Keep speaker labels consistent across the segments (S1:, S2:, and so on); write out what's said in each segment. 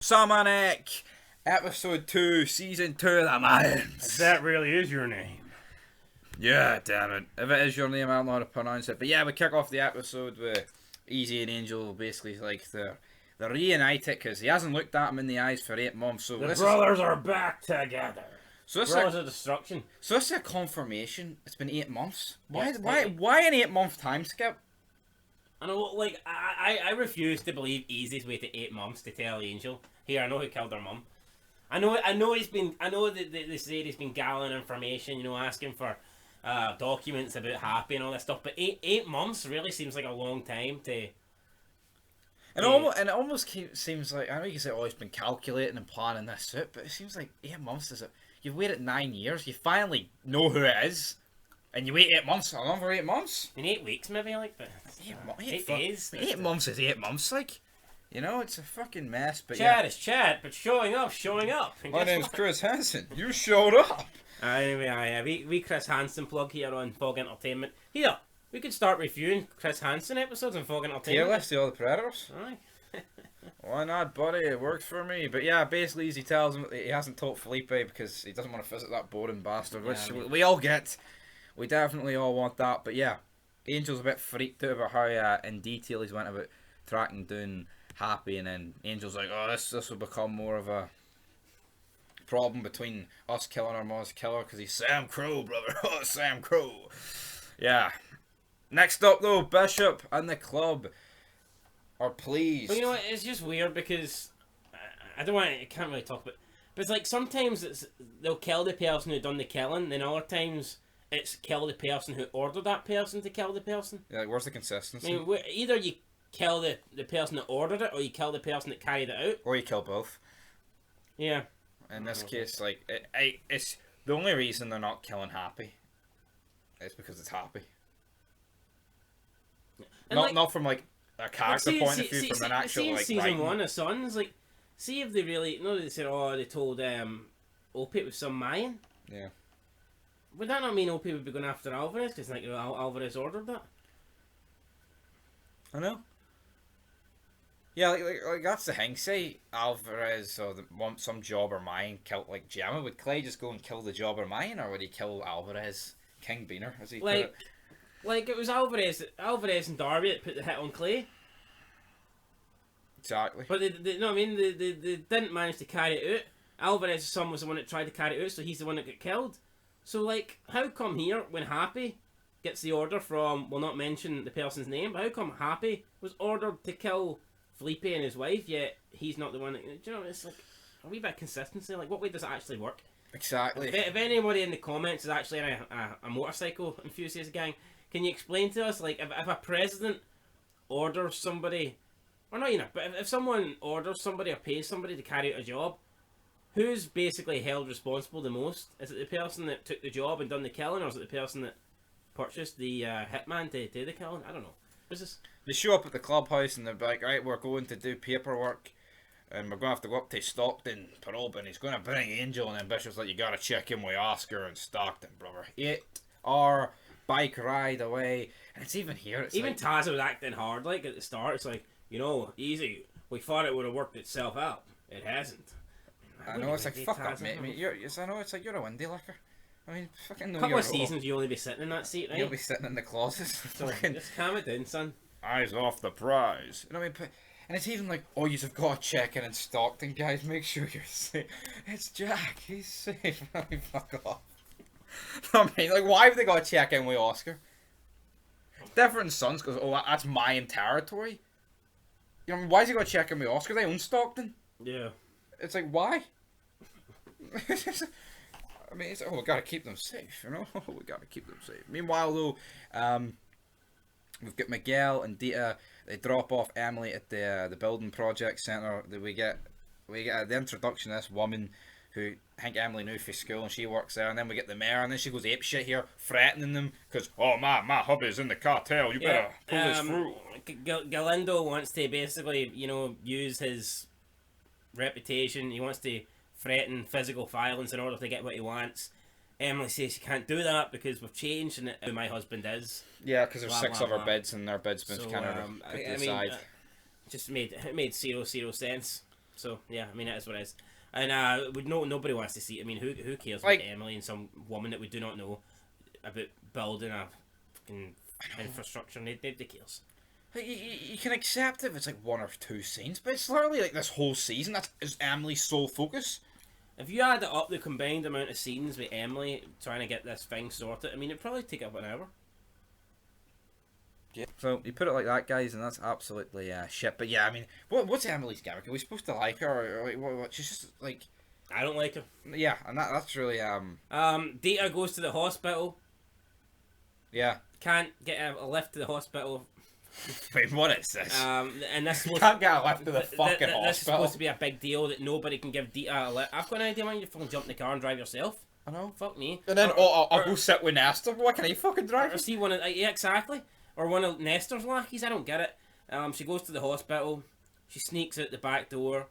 S1: Xaman-Ek, episode 2, season 2 of the Mayans.
S2: That really is your name.
S1: Yeah, damn it. If it is your name, I don't know how to pronounce it. But yeah, we kick off the episode with Easy and Angel basically like they're reunited because he hasn't looked at him in the eyes for 8 months. So
S2: The brothers are back together.
S1: So this
S2: Brothers of Destruction.
S1: So this is a confirmation. It's been 8 months. Why?
S2: Yeah,
S1: Why an 8-month time skip?
S2: I know, like, I refuse to believe Easy's waited 8 months to tell Angel, here, I know who killed her mum. I know that they say he's been gathering information, you know, asking for documents about Happy and all that stuff, but eight months really seems like a long time to...
S1: And it almost seems like, I know you can say, oh, he's been calculating and planning this out, but it seems like 8 months is it. You've waited 9 years, you finally know who it is, and you wait 8 months, another 8 months?
S2: In 8 weeks maybe, like, but... 8 days.
S1: 8 months is 8 months, like. You know, it's a fucking mess, but
S2: Chad is Chad, but showing up. And
S1: my name's Chris Hansen. You showed up.
S2: Anyway, we Chris Hansen plug here on Fog Entertainment. Here, we could start reviewing Chris Hansen episodes on Fog Entertainment.
S1: Tier list of all the Predators.
S2: Aye.
S1: Why not, buddy? It works for me. But yeah, basically, he tells him that he hasn't told Felipe because he doesn't want to visit that boring bastard, which we all get. We definitely all want that. But yeah, Angel's a bit freaked out about how in detail he's went about tracking down Happy, and then Angel's like, oh, this will become more of a problem between us killing our mom's killer because he's Sam Crow, brother. Oh, Sam Crow. Yeah. Next up, though, Bishop and the club are pleased.
S2: But you know what? It's just weird because I can't really talk about. But it's like sometimes they'll kill the person who done the killing, then other times it's kill the person who ordered that person to kill the person.
S1: Yeah, like, where's the consistency?
S2: I mean, either you kill the person that ordered it, or you kill the person that carried it out.
S1: Or you kill both.
S2: Yeah.
S1: In this case, like, it's the only reason they're not killing Happy is because it's Happy. Not from, like, a character point of view, from an actual, like,
S2: season
S1: writing.
S2: 1 of Sons, like, see if they really... No, they said, oh, they told Opie it was some Mayan.
S1: Yeah.
S2: Would that not mean Opie would be going after Alvarez? Because, like, Alvarez ordered that?
S1: I know. Yeah, like that's the thing. Say Alvarez or some jobber mine killed like Gemma. Would Clay just go and kill the jobber mine, or would he kill Alvarez, King Beaner, as he put it?
S2: Like it was Alvarez and Darby that put the hit on Clay.
S1: Exactly.
S2: But they no, I mean they didn't manage to carry it out. Alvarez's son was the one that tried to carry it out, so he's the one that got killed. So like, how come here when Happy gets the order from, we'll not mention the person's name, but how come Happy was ordered to kill Felipe and his wife, yet he's not the one that... Do you know, it's like a wee bit of consistency. Like, what way does it actually work?
S1: Exactly.
S2: If anybody in the comments is actually a motorcycle enthusiast gang, can you explain to us, like, if a president orders somebody... Or not, you know, but if someone orders somebody or pays somebody to carry out a job, who's basically held responsible the most? Is it the person that took the job and done the killing, or is it the person that purchased the hitman to do the killing? I don't know. What's this?
S1: They show up at the clubhouse and they're like, right, we're going to do paperwork and we're going to have to go up to Stockton, Peroba, and he's going to bring Angel, and then Bishop's like, you got to check in with Oscar and Stockton, brother. 8-hour bike ride away. And it's even here. It's
S2: even
S1: like,
S2: Taz was acting hard, like, at the start. It's like, you know, easy. We thought it would have worked itself out. It hasn't.
S1: I know, it's like, fuck up, mate. I mean, I know, it's like, you're a windy licker. I mean, fucking know.
S2: A couple of seasons you'll only be sitting in that seat, right?
S1: You'll be sitting in the closet.
S2: So just calm it down, son.
S1: Eyes off the prize. You know what I mean? And it's even like, oh, you've got to check in Stockton, guys. Make sure you're safe. It's Jack. He's safe. I mean, fuck off. I mean, like, why have they got to check in with Oscar? Different Sons goes, oh, that's Mayan territory. You know, why has he got to check in with Oscar? They own Stockton.
S2: Yeah.
S1: It's like, why? I mean, it's, oh, we gotta keep them safe, you know? We gotta keep them safe. Meanwhile, though, we've got Miguel and Dita. They drop off Emily at the building project center. We get the introduction of this woman who I think Emily knew for school, and she works there. And then we get the mayor, and then she goes apeshit here, threatening them because, oh, my hubby's in the cartel. You better pull this through.
S2: Galindo wants to basically, you know, use his reputation. He wants to threaten physical violence in order to get what he wants. Emily says she can't do that because we've changed and who my husband is.
S1: Yeah, because there's six other beds and their bed's been kind of put to the side.
S2: Just made zero sense. So yeah, I mean it is what it is. And nobody wants to see. I mean, who cares
S1: Like,
S2: about Emily and some woman that we do not know about building a fucking infrastructure? Nobody cares.
S1: Like, you can accept if it's like one or two scenes, but it's literally like this whole season that is Emily's sole focus.
S2: If you add up the combined amount of scenes with Emily trying to get this thing sorted, I mean, it'd probably take up an hour.
S1: Yeah. So you put it like that, guys, and that's absolutely shit. But yeah, I mean, what's Emily's gimmick? Are we supposed to like her? Or, like, what? She's just like,
S2: I don't like her.
S1: Yeah, and that's really
S2: Data goes to the hospital.
S1: Yeah.
S2: Can't get a lift to the hospital.
S1: Wait, what is this?
S2: And this
S1: you can't get a lift to the fucking hospital.
S2: This is supposed to be a big deal that nobody can give Dita a lift. I've got an idea, man. You fucking jump in the car and drive yourself.
S1: I know.
S2: Fuck me.
S1: And then I'll go sit with Nestor. Why can't he fucking drive?
S2: Or see one of yeah, exactly. Or one of Nestor's lackeys. I don't get it. She goes to the hospital. She sneaks out the back door.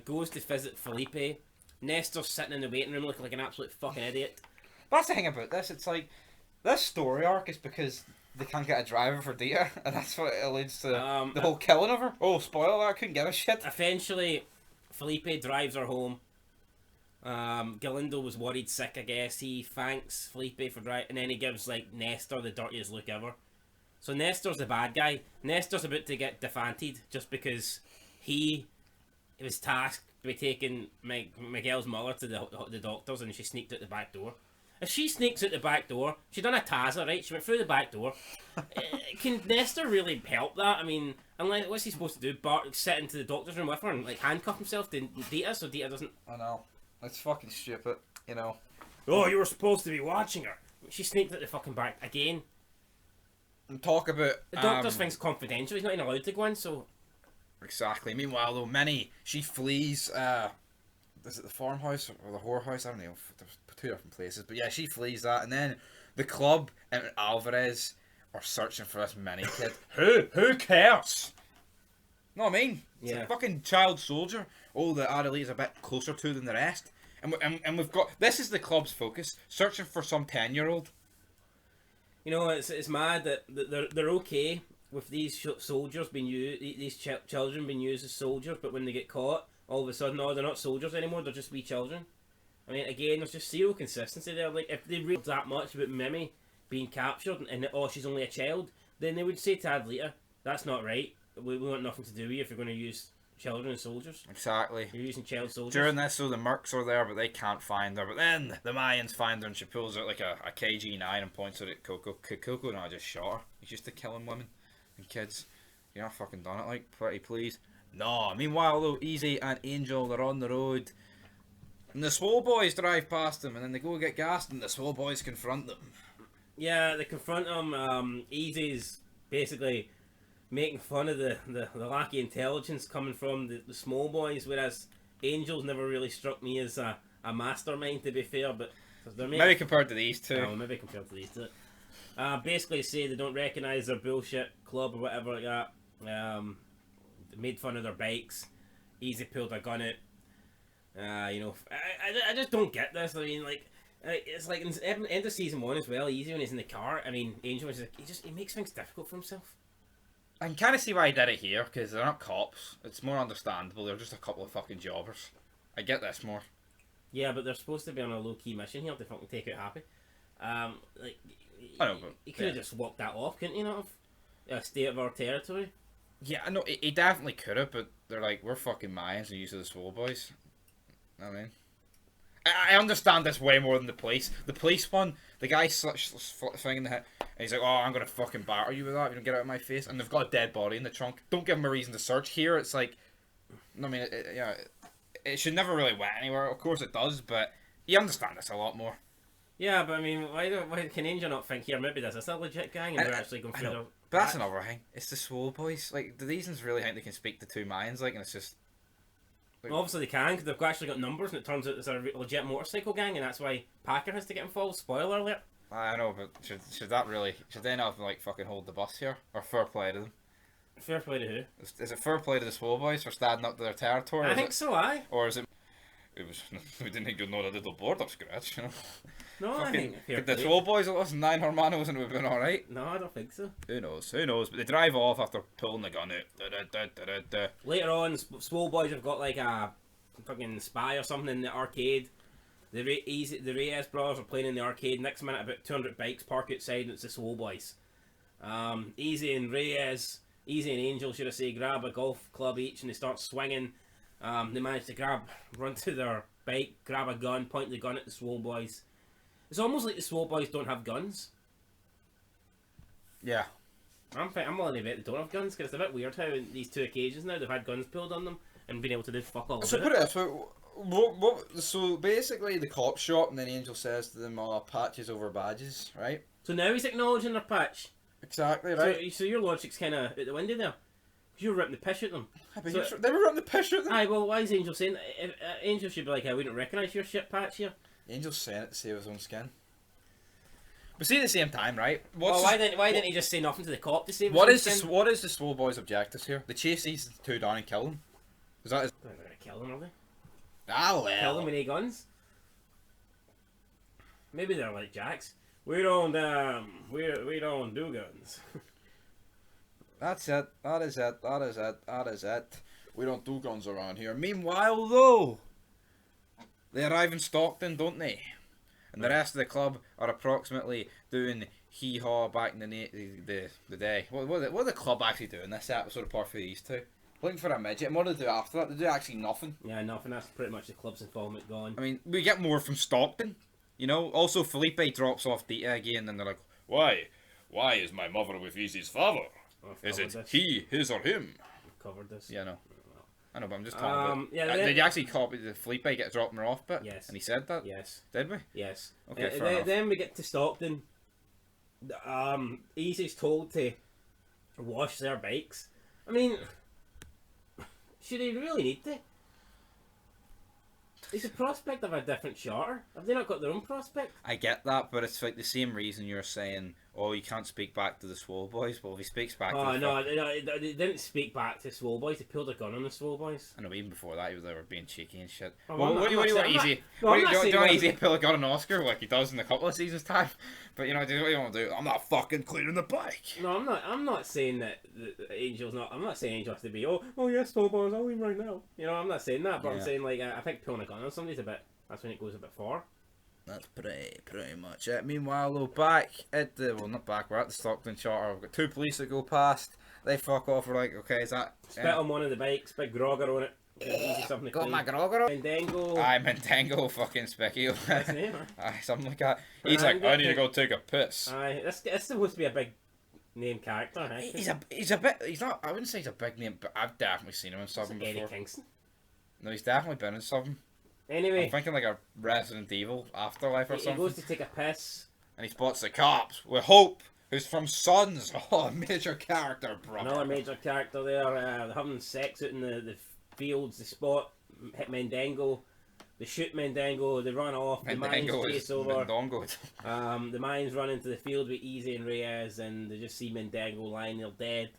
S2: Goes to visit Felipe. Nestor's sitting in the waiting room looking like an absolute fucking idiot.
S1: That's the thing about this. It's like this story arc is because they can't get a driver for Dita, and that's what it alludes to the whole killing of her. Oh, spoiler alert! I couldn't give a shit.
S2: Eventually, Felipe drives her home. Galindo was worried sick, I guess. He thanks Felipe for driving, and then he gives like Nestor the dirtiest look ever. So Nestor's the bad guy. Nestor's about to get defanted just because he was tasked by taking Miguel's mother to the doctors, and she sneaked out the back door. If she sneaks out the back door, she done a Taza, right? She went through the back door. Can Nestor really help that? I mean, unless what's he supposed to do? Sit into the doctor's room with her and like handcuff himself to Dita so Dita doesn't.
S1: I know. It's fucking stupid, you know.
S2: Oh, you were supposed to be watching her. She sneaked out the fucking back again.
S1: And talk about
S2: the doctor's thing's confidential. He's not even allowed to go in. So
S1: exactly. Meanwhile, though, she flees. Is it the farmhouse or the whorehouse? I don't know. There's two different places, but yeah, she flees that, and then the club and Alvarez are searching for this mini kid. Who cares? Know what I mean? It's a fucking child soldier. Oh, the Adelaide's a bit closer to than the rest, and we've got this is the club's focus: searching for some 10-year-old.
S2: You know, it's mad that they're okay with these soldiers being used, these children being used as soldiers, but when they get caught, all of a sudden, they're not soldiers anymore, they're just wee children. I mean, again, there's just zero consistency there. Like, if they read that much about Mimi being captured and she's only a child, then they would say to Adlita, that's not right. We want nothing to do with you if you're going to use children as soldiers.
S1: Exactly.
S2: You're using child soldiers.
S1: During this, so the Mercs are there, but they can't find her. But then the Mayans find her, and she pulls out like a KG-9 and points it at Coco. Coco, no, I just shot her. He's used to killing women and kids. You're not fucking done it, like, pretty please. No. Meanwhile, though, Easy and Angel, they're on the road. And the Swole Boys drive past them, and then they go get gassed, and the Swole Boys confront them.
S2: Yeah, they confront them. Easy's basically making fun of the lackey intelligence coming from the Small Boys, whereas Angel's never really struck me as a mastermind, to be fair, but
S1: maybe compared to these two.
S2: No, maybe compared to these two. Basically say they don't recognise their bullshit club or whatever like that. They made fun of their bikes. Easy pulled a gun out. You know, I just don't get this. I mean, like, it's like in the end of season 1 as well. Easy when he's in the car. I mean, Angel is like, he makes things difficult for himself.
S1: I can kind of see why he did it here, because they're not cops. It's more understandable. They're just a couple of fucking jobbers. I get this more.
S2: Yeah, but they're supposed to be on a low-key mission here to fucking take out Happy. Like,
S1: I know, but
S2: he could have just walked that off, couldn't he not have? Stay out of our territory.
S1: Yeah, I know, he definitely could have, but they're like, we're fucking Mayans and use of the Swole Boys. I mean, I understand this way more than the police. The police one, the guy swinging the head, and he's like, oh, I'm going to fucking batter you with that if you don't get out of my face. And they've got a dead body in the trunk. Don't give them a reason to search. Here, it's like, I mean, it should never really went anywhere. Of course it does, but you understand this a lot more.
S2: Yeah, but I mean, why can Angel not think here, maybe this is a legit gang and they're actually going through the...
S1: But that's another thing. It's the Swole Boys. Like, do these ones really think they can speak to two Mayans? Like, and it's just...
S2: Like... Well, obviously they can, because they've actually got numbers, and it turns out it's a legit motorcycle gang, and that's why Packer has to get involved. Spoiler alert.
S1: I know, but should that really... Should they not, like, fucking hold the bus here? Or fair play to them?
S2: Fair play to who?
S1: Is it fair play to the Swole Boys for standing up to their territory?
S2: I think so, aye.
S1: Or is it... it was we didn't ignore a little border scratch. You know.
S2: No, I think
S1: Could the Swole Boys have lost 9 Hermanos and we've been all right?
S2: No, I don't think so.
S1: Who knows? Who knows? But they drive off after pulling the gun out.
S2: Later on, Swole Boys have got like a fucking spy or something in the arcade. The Reyes brothers are playing in the arcade. Next minute, about 200 bikes park outside, and it's the Swole Boys. Easy and Angel, should I say, grab a golf club each, and they start swinging. They manage to run to their bike, grab a gun, point the gun at the Swole Boys. It's almost like the Swole Boys don't have guns.
S1: Yeah.
S2: I'm willing to bet they don't have guns, because it's a bit weird how in these 2 occasions now they've had guns pulled on them and been able to do fuck all.
S1: So put it this way. So basically the cops shot and then Angel says to them, patches over badges, right?
S2: So now he's acknowledging their patch.
S1: Exactly, right.
S2: So your logic's kind of out the window there. Because you were ripping the piss at them.
S1: They were ripping the piss at them?
S2: Aye, well, why is Angel saying that? Angel should be like, I wouldn't recognise your shit patch here.
S1: Angel's saying it to save his own skin. But see, at the same time, right?
S2: Why didn't he just say nothing to the cop to save his own skin?
S1: What is the Swole Boys' objectives here? They chase these 2 down and kill them. Is that his...
S2: They're going to kill them, are they?
S1: Ah, well.
S2: Kill them with 8 guns? Maybe they're like Jacks. We don't do guns.
S1: That's it. That is it. We don't do guns around here. Meanwhile, though, they arrive in Stockton, don't they? And the rest of the club are approximately doing hee-haw back in the day. What are the club actually doing this episode apart from these 2? Looking for a midget. And what do they do after that? They do actually nothing.
S2: Yeah, nothing. That's pretty much the club's involvement gone.
S1: I mean, we get more from Stockton. You know, also Felipe drops off Dita again, and they're like, "Why? Why is my mother with Easy's father? Is it he, his, or him?"
S2: We've covered this.
S1: Yeah, no. I know, but I'm just talking about...
S2: Yeah,
S1: did you actually copy the Felipe get dropping her off bit?
S2: Yes.
S1: And he said that?
S2: Yes.
S1: Did we?
S2: Yes.
S1: Okay, fair enough.
S2: Then we get to Stockton. Easy's told to wash their bikes. I mean, should he really need to? Is the prospect of a different charter? Have they not got their own prospect?
S1: I get that, but it's like the same reason you're saying, oh, you can't speak back to the Swole Boys. Well, if he speaks back to
S2: the... they didn't speak back to Swole Boys. They pulled a gun on the Swole Boys.
S1: I know, even before that, they were being cheeky and shit.
S2: Oh,
S1: what do you want Easy? Do you want Easy to pull a gun on Oscar like he does in a couple of seasons' time? But, you know, what do you want to do? I'm not fucking cleaning the bike.
S2: No, I'm not saying that Angel's not... I'm not saying Angel has to be, oh yes, Swole Boys, I'll leave right now. You know, I'm not saying that, but I'm saying, like, I think pulling a gun on somebody's a bit... That's when it goes a bit far.
S1: That's pretty much it. Meanwhile, though, back at the... Well, not back, we're at the Stockton charter. We've got 2 police that go past. They fuck off. We're like, okay, is that...
S2: Spit on one of the bikes, big grogger on it. Easy something to
S1: got
S2: clean.
S1: my grogger?
S2: Mendango.
S1: Aye, Mendango fucking Specky.
S2: That's his name,
S1: Aye, something like that. He's like, I need to go take a piss.
S2: Aye, that's supposed to be a big name character, I think.
S1: He's a bit... He's not... I wouldn't say he's a big name, but I've definitely seen him in something
S2: like
S1: before.
S2: Eddie Kingston.
S1: No, he's definitely been in something.
S2: Anyway,
S1: I'm thinking like a Resident Evil Afterlife or something.
S2: He goes to take a piss.
S1: And he spots the cops with Hope, who's from Sons. Oh, a major character, bro.
S2: Another major character there. They're having sex out in the fields. They spot hit Mendango. They shoot Mendango. They run off.
S1: Mendango
S2: the Mayans chase over.
S1: Mendongo.
S2: The Mayans run into the field with Easy and Reyes, and they just see Mendango lying there dead.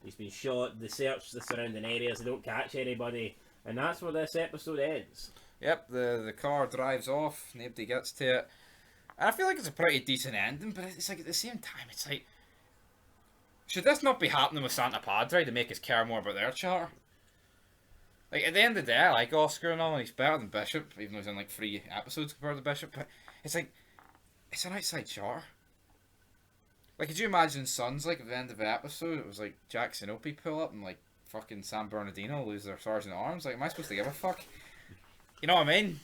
S2: He's been shot. They search the surrounding areas. They don't catch anybody. And that's where this episode ends.
S1: Yep, the car drives off, nobody gets to it. And I feel like it's a pretty decent ending, but it's like at the same time, it's like... Should this not be happening with Santa Padre to make us care more about their charter? Like, at the end of the day, I like Oscar and all, and he's better than Bishop, even though he's in like 3 episodes compared to Bishop, but it's like, it's an outside charter. Like, could you imagine Sons, like, at the end of the episode, it was like Jack Sinope pull up and like fucking San Bernardino lose their Sergeant at Arms? Like, am I supposed to give a fuck? You know what I mean?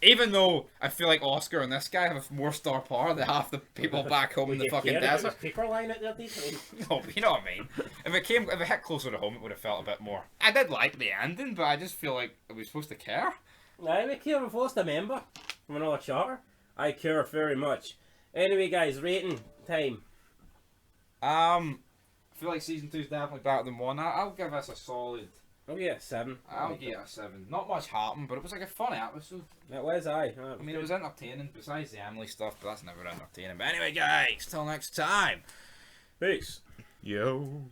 S1: Even though I feel like Oscar and this guy have more star power than half the people back home in the fucking desert.
S2: Paper line at their detail.
S1: No, but you know what I mean. If it hit closer to home, it would have felt a bit more. I did like the ending, but I just feel like, are we supposed to care?
S2: I we care if we lost a member from another charter. I care very much. Anyway, guys, rating time.
S1: I feel like season 2 is definitely better than 1. I'll give us a solid.
S2: I'll give it a 7.
S1: I'll give it a 7. Not much happened, but it was like a funny episode.
S2: It was, aye.
S1: I mean, it was entertaining, besides the Emily stuff, but that's never entertaining. But anyway, guys, till next time.
S2: Peace.
S1: Yo.